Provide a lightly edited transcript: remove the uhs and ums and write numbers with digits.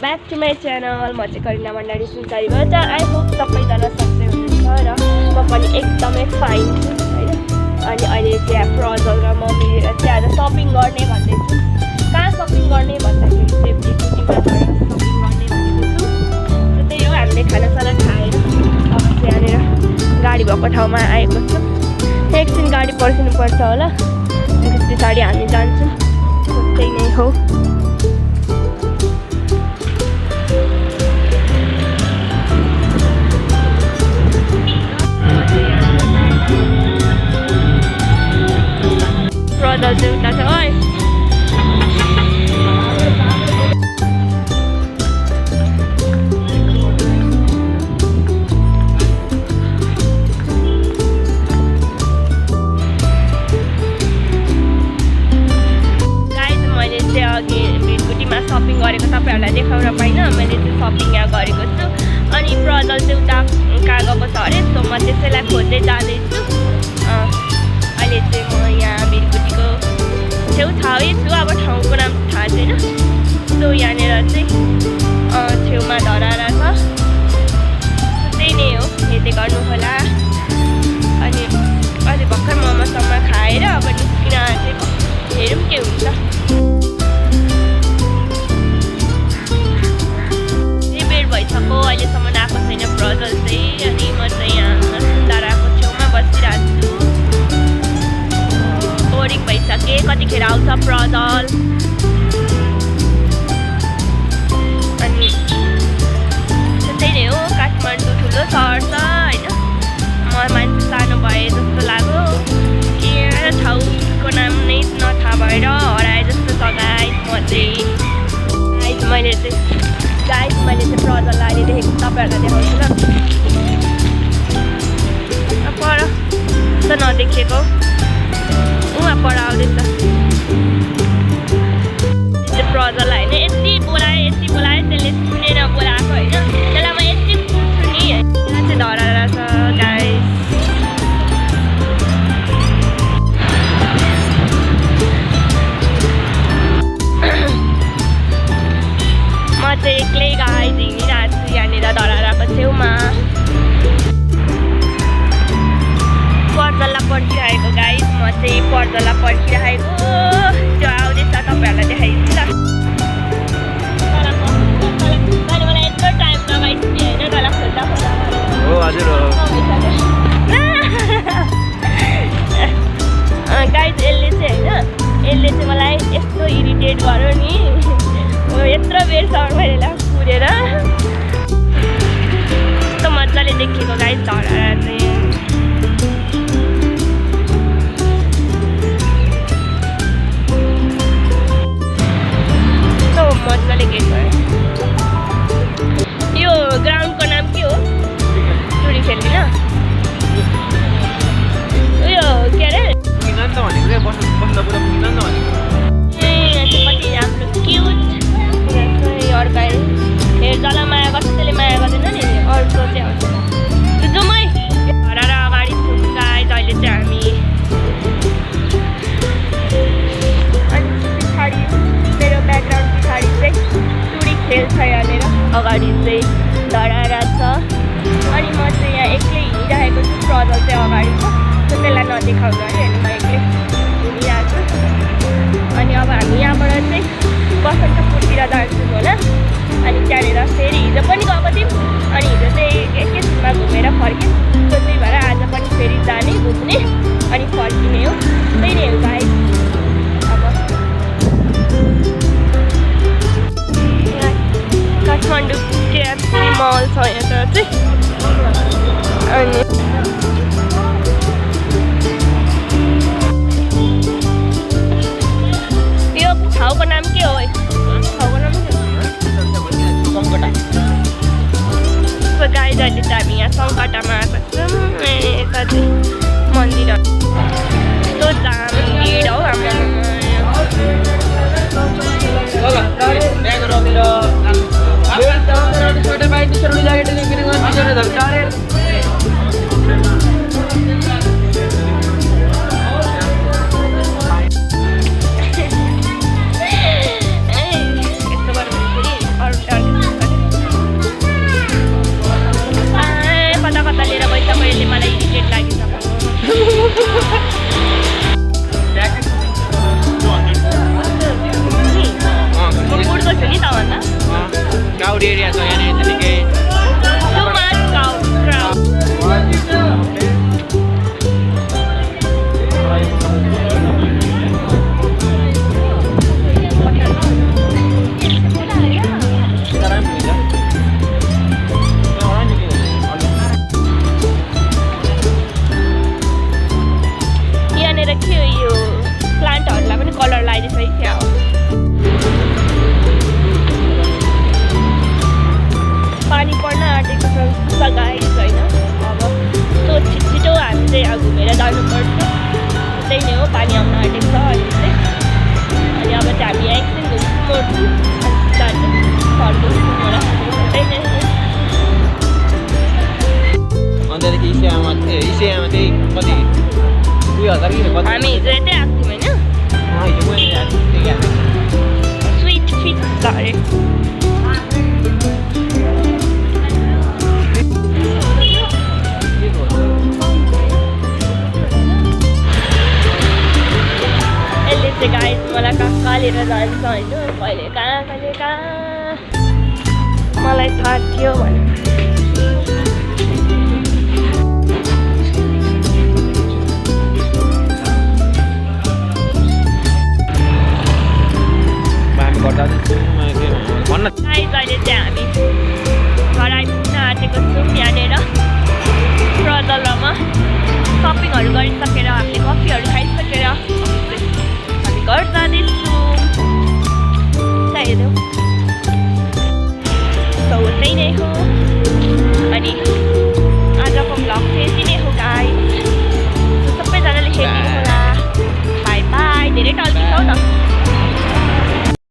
Back to my channel. म चाहिँ Kareena Bhandari सुनसारीबाट। I hope सबैजना सबै हुनुहुन्छ र म पनि एकदमै फाइन छु होइन। अनि अहिले चाहिँ प्रजल र म मिलेर चाहिँ आज सपिङ गर्ने भन्दैछु। कहाँ सपिङ गर्ने भन्दाखेरि चाहिँ बिकुटीमा गएर सपिङ गर्ने भनेको छु। र त्यही हो, हामीले खानासाना खाएर अब चाहिँ यहाँनिर गाडी भएको ठाउँमा आएको छु। एकछिन गाडी पर्खिनुपर्छ होला, त्यस पछाडि हामी जान्छौँ। त्यही नै हो। प्रजल चाहिँ उता छ। ओइ सपिङ गरेको तपाईँहरूलाई देखाउन पाइनँ। मैले चाहिँ सपिङ यहाँ गरेको छु। अनि प्रजल चाहिँ उता कहाँ गएको छ अरे, सो म त्यसैलाई खोज्दै जाँदैछु। अहिले चाहिँ म यहाँ बिरकुटीको छेउछाउै छु। अब ठाउँको नाम थाहा छैन। सो यहाँनिर चाहिँ छेउमा धरारा छ। त्यही नै हो, हेर्दै गर्नु होला। अनि अहिले भर्खर मोमोसम्म खाएर अब निस्किन चाहिँ हेरौँ के हुन्छ। भइसक्यो, अहिलेसम्म आएको छैन प्रजल चाहिँ। अनि म चाहिँ यहाँ सुन्दाराको छेउमा बसिरहेको छु। बोरिङ भइसकेँ, कतिखेर आउँछ प्रजल। अनि त्यही नै हो, काठमाडौँ ठुलो सहर छ होइन। म मान्छे सानो भए जस्तो लाग्यो, के ठाउँको नाम नै नथाहा भएर हराए जस्तो छ गाइस। म चाहिँ मैले चाहिँ प्रजललाई अहिले देखेको तपाईँहरूलाई देखाउँछु ल। पर त नदेखेको उहाँ पर आउँदैछ। प्रजललाई होइन यति बोलाएँ त्यसले सुनेर बोलाएको होइन। त्यसलाई म यति पुग्छु नि। यहाँ चाहिँ धरारा छ गाइस। म चाहिँ एक्लै गाई हिँडिरहेको छु यहाँनिर धराराको छेउमा। पर्जललाई पर्खिरहेको गाइस। म चाहिँ पर्जललाई पर्खिरहेको। त्यो आउँदैछ, तपाईँहरूलाई देखाइदिन्छु ल। तैँले मलाई यत्रो टाइम लगाइदिनु होइन, तँलाई खोज्दा हो। हजुर हो गाइस। यसले चाहिँ मलाई यस्तो इरिटेट गर्यो नि। यत्रो बेरसम्म मैले पुरेर यस्तो मजाले देखेको गाइस धरारा चाहिँ। यस्तो मजाले देखेको। यो ग्राउन्डको नाम के हो? टुरी खेल्दिन उयो के अरे कति राम्रो क्युट अर्का हेर्दालाई माया गर्छ, त्यसले माया गर्दैन नि। अर्को चाहिँ आउँछ जुमै धरारा अगाडि छु गाइस। अहिले चाहिँ हामी अनि पछाडि मेरो ब्याकग्राउन्ड पछाडि चाहिँ टुरी खेल छ यहाँनिर। अगाडि चाहिँ धरारा छ। अनि म चाहिँ यहाँ एक्लै हिँडिरहेको छु। प्रजल चाहिँ अगाडि छ, त्यसलाई नदेखाउनु है। अनि म एक्लै हिँडिरहेको छु। अनि अब हामी यहाँबाट चाहिँ बसन्तपुरतिर जान्छौँ होला। अनि त्यहाँनिर फेरि हिजो पनि गएको थियौँ। अनि हिजो चाहिँ एकैछिनमा घुमेर फर्क्यौँ। सो त्यही भएर आज पनि फेरि जाने, घुम्ने अनि फर्किने हो। त्यही नै हो गाइस। अब यहाँ काठमाडौँ केएफसी मल छ यहाँ चाहिँ। अनि यो ठाउँको नाम के हो? ठाउँको नाम के हो? गाइस अहिले चाहिँ हामी यहाँ सङ्कटामा आएको छौँ। यता चाहिँ मन्दिरहरू यस्तो जाम भिड हो हाम्रो। क्राउड एरिया छ यहाँनिर चाहिँ निकै Too much crowd. यहाँनिर के हो यो प्लान्टहरूलाई पनि कलर लगाइदिएछ क्या हो पानी पर्न आँटेको छ लगाएको छैन अब त्यो छिटो हामी चाहिँ अब घुमेर जानुपर्छ त्यही नै हो पानी आउन आँटेको छ अहिले चाहिँ अनि अब चाहिँ हामी एकछिन घुम्छु मोड्छु अनि जान्छ फर्किन्छौँ होला त्यही नै हो अन्त इसिआमा चाहिँ कति 2000 कि कति हामी हिजो यतै आएको थियौँ होइन हिजो मैले आएको थिएँ स्विट फिट छ अरे यसले चाहिँ गाइस मलाई कहाँ लिएर जान्छ होइन कहिले कहाँ मलाई थाहा थियो भने गर्दा चाहिँ भन्न गाइस अहिले चाहिँ हामी